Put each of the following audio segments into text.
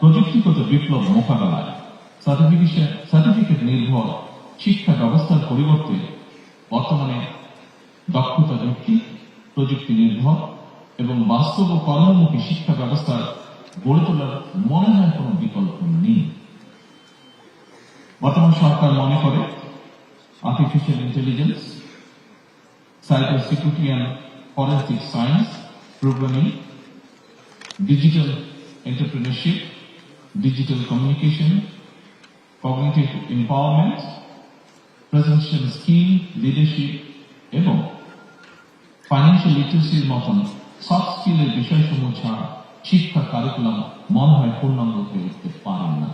প্রযুক্তিগত বিপ্লব মোকাবেলায় সার্টিফিকেট নির্ভর শিক্ষা ব্যবস্থার পরিবর্তে বর্তমানে দক্ষতা ভিত্তিক, প্রযুক্তি নির্ভর এবং বাস্তব ও কর্মমুখী শিক্ষা ব্যবস্থা গড়ে তোলার মনে হয় কোনো বিকল্প নেই। বর্তমান সরকার মনে করে artificial intelligence, cyber security and forensic science, programming, digital entrepreneurship, digital communication, cognitive empowerment, presentation skill, leadership এবং ফাইন্যান্সিয়াল লিটারেসির মতন সফট স্কিলের বিষয়সমূহ ছাড়া শিক্ষা কারিকুলাম মনে হয় পূর্ণাঙ্গ হয়ে উঠতে পারেন না।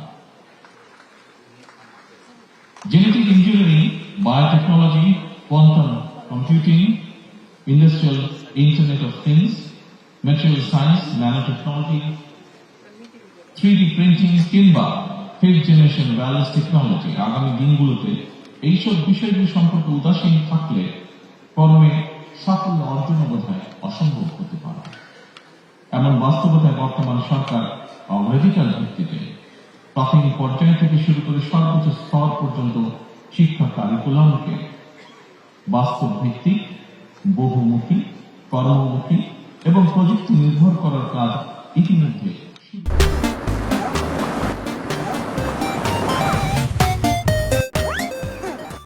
Genetic engineering, biotechnology, quantum computing, industrial internet of things, material science, nanotechnology, 3D printing কিংবা ফিফথ জেনারেশন ওয়্যারলেস টেকনোলজি, আগামী দিনগুলোতে এইসব বিষয়গুলি সম্পর্কে উদাসীন থাকলে কর্মে সাফল্য অর্জন বোধহয় অসম্ভব হতে পারে। এমন বাস্তবতায় বর্তমান সরকার অগ্রাধিকার ভিত্তিতে প্রাথমিক পর্যায় থেকে শুরু করে সর্বোচ্চ স্তর পর্যন্ত শিক্ষা কারিকুলামকে বাস্তব ভিত্তিক, বহুমুখী, কর্মমুখী এবং প্রযুক্তি নির্ভর করার কাজ ইতিমধ্যে